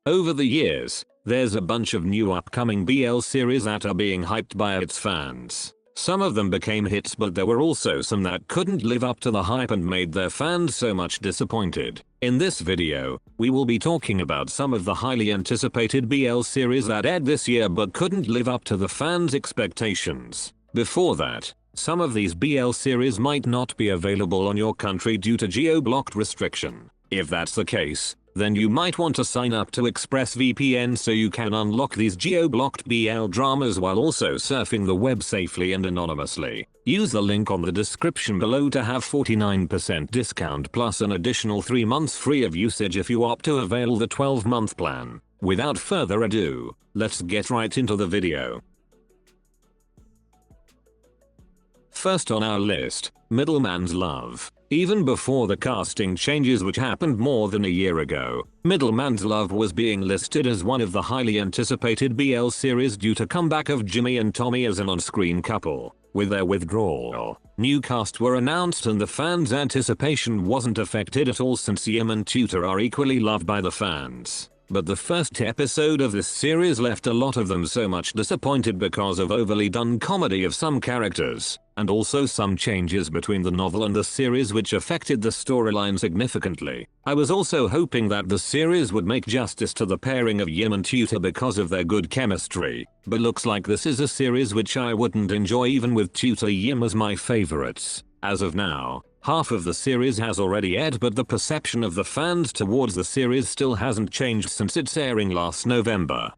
Over the years, there's a bunch of new upcoming BL series that are being hyped by its fans. Some of them became hits, but there were also some that couldn't live up to the hype and made their fans so much disappointed. In this video, we will be talking about some of the highly anticipated BL series that aired this year but couldn't live up to the fans' expectations. Before that, some of these BL series might not be available on your country due to geo-blocked restriction. If that's the case, then you might want to sign up to ExpressVPN so you can unlock these geo-blocked BL dramas while also surfing the web safely and anonymously. Use the link on the description below to have 49% discount plus an additional 3 months free of usage if you opt to avail the 12-month plan. Without further ado, let's get right into the video. First on our list, Middlemans Love. Even before the casting changes which happened more than a year ago, Middlemans Love was being listed as one of the highly anticipated BL series due to comeback of Jimmy and Tommy as an on-screen couple. With their withdrawal, new cast were announced and the fans' anticipation wasn't affected at all since Yim and Tutor are equally loved by the fans. But the first episode of this series left a lot of them so much disappointed because of overly done comedy of some characters, and also some changes between the novel and the series which affected the storyline significantly. I was also hoping that the series would make justice to the pairing of Yim and Tutor because of their good chemistry, but looks like this is a series which I wouldn't enjoy even with Tutor Yim as my favorites. As of now, half of the series has already aired, but the perception of the fans towards the series still hasn't changed since its airing last November.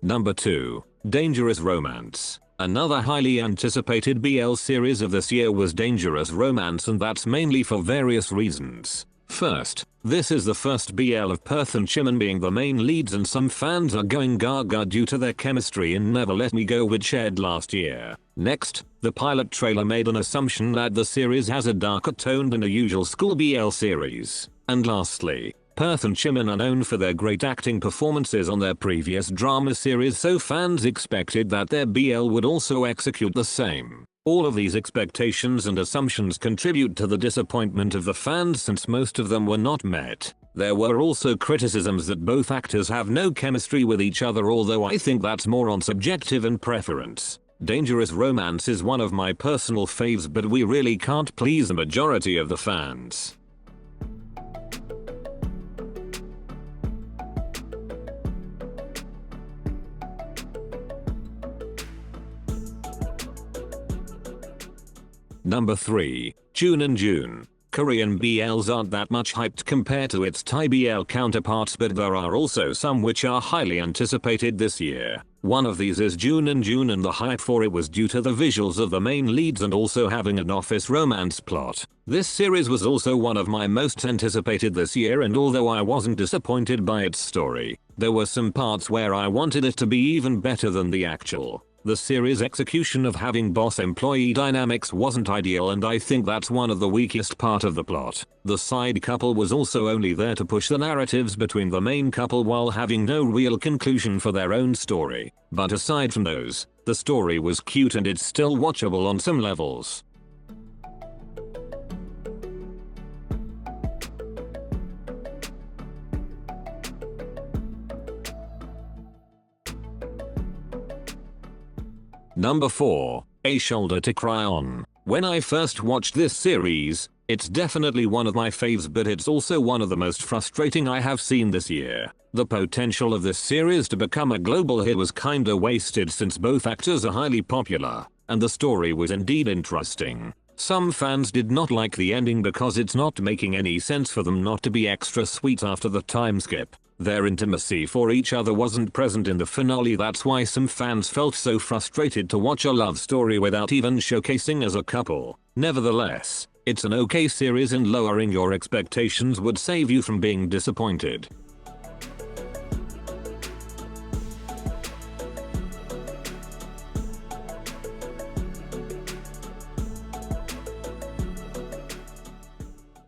Number 2. Dangerous Romance. Another highly anticipated BL series of this year was Dangerous Romance, and that's mainly for various reasons. First, this is the first BL of Perth and Chimon being the main leads, and some fans are going gaga due to their chemistry in Never Let Me Go which aired last year. Next, the pilot trailer made an assumption that the series has a darker tone than a usual school BL series. And lastly, Perth and Chimon are known for their great acting performances on their previous drama series, so fans expected that their BL would also execute the same. All of these expectations and assumptions contribute to the disappointment of the fans since most of them were not met. There were also criticisms that both actors have no chemistry with each other, although I think that's more on subjective and preference. Dangerous Romance is one of my personal faves, but we really can't please the majority of the fans. Number 3. June and June. Korean BLs aren't that much hyped compared to its Thai BL counterparts, but there are also some which are highly anticipated this year. One of these is June and June, and the hype for it was due to the visuals of the main leads and also having an office romance plot. This series was also one of my most anticipated this year, and although I wasn't disappointed by its story, there were some parts where I wanted it to be even better than the actual. The series' execution of having boss-employee dynamics wasn't ideal, and I think that's one of the weakest part of the plot. The side couple was also only there to push the narratives between the main couple while having no real conclusion for their own story. But aside from those, the story was cute and it's still watchable on some levels. Number 4. A Shoulder to Cry On. When I first watched this series, it's definitely one of my faves, but it's also one of the most frustrating I have seen this year. The potential of this series to become a global hit was kinda wasted since both actors are highly popular, and the story was indeed interesting. Some fans did not like the ending because it's not making any sense for them not to be extra sweet after the time skip. Their intimacy for each other wasn't present in the finale. That's why some fans felt so frustrated to watch a love story without even showcasing as a couple. Nevertheless, it's an okay series, and lowering your expectations would save you from being disappointed.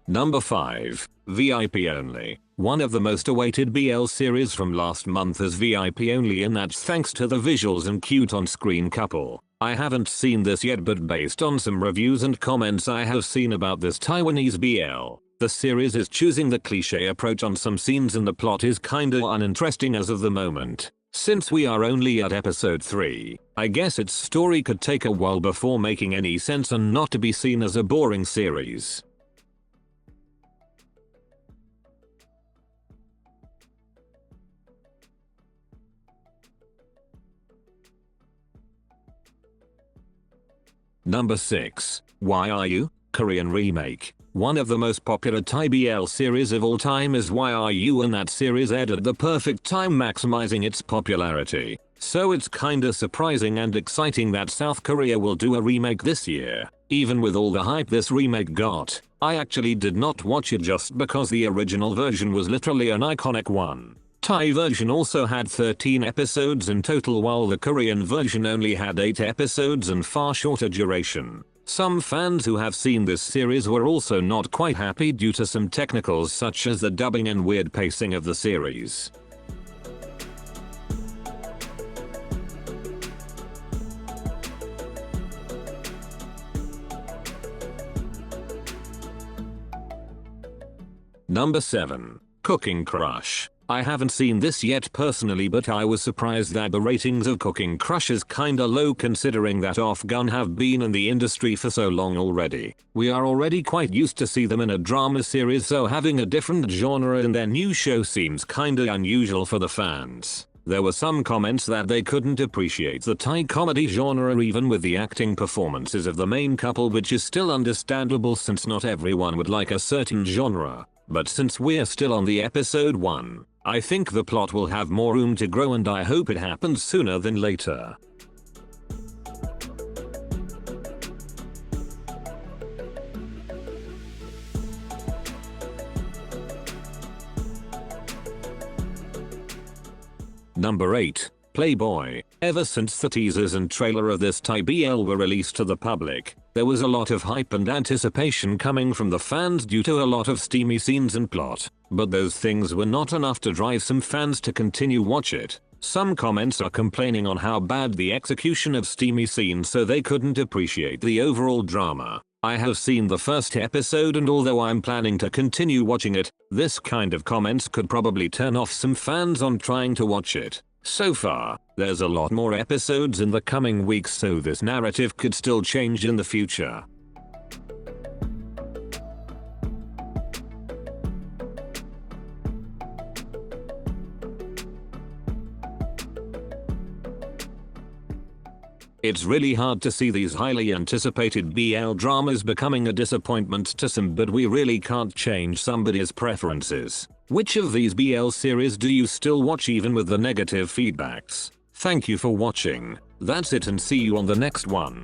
Number 5. VIP only. One of the most awaited BL series from last month is VIP only, and that's thanks to the visuals and cute on-screen couple. I haven't seen this yet, but based on some reviews and comments I have seen about this Taiwanese BL, the series is choosing the cliche approach on some scenes and the plot is kinda uninteresting as of the moment. Since we are only at episode 3, I guess its story could take a while before making any sense and not to be seen as a boring series. Number 6. Why Are You? Korean remake. One of the most popular Thai BL series of all time is Why Are You, and that series aired at the perfect time, maximizing its popularity. So it's kinda surprising and exciting that South Korea will do a remake this year. Even with all the hype this remake got, I actually did not watch it just because the original version was literally an iconic one. Thai version also had 13 episodes in total, while the Korean version only had 8 episodes and far shorter duration. Some fans who have seen this series were also not quite happy due to some technicals such as the dubbing and weird pacing of the series. Number 7. Cooking Crush. I haven't seen this yet personally, but I was surprised that the ratings of Cooking Crush is kinda low considering that Off-Gun have been in the industry for so long already. We are already quite used to see them in a drama series, so having a different genre in their new show seems kinda unusual for the fans. There were some comments that they couldn't appreciate the Thai comedy genre even with the acting performances of the main couple, which is still understandable since not everyone would like a certain genre. But since we're still on the episode 1, I think the plot will have more room to grow, and I hope it happens sooner than later. Number 8. Playboy. Ever since the teasers and trailer of this Thai BL were released to the public, there was a lot of hype and anticipation coming from the fans due to a lot of steamy scenes and plot, but those things were not enough to drive some fans to continue watch it. Some comments are complaining on how bad the execution of steamy scenes, so they couldn't appreciate the overall drama. I have seen the first episode, and although I'm planning to continue watching it, this kind of comments could probably turn off some fans on trying to watch it. So far, there's a lot more episodes in the coming weeks, so this narrative could still change in the future. It's really hard to see these highly anticipated BL dramas becoming a disappointment to some, but we really can't change somebody's preferences. Which of these BL series do you still watch even with the negative feedbacks? Thank you for watching. That's it, and see you on the next one.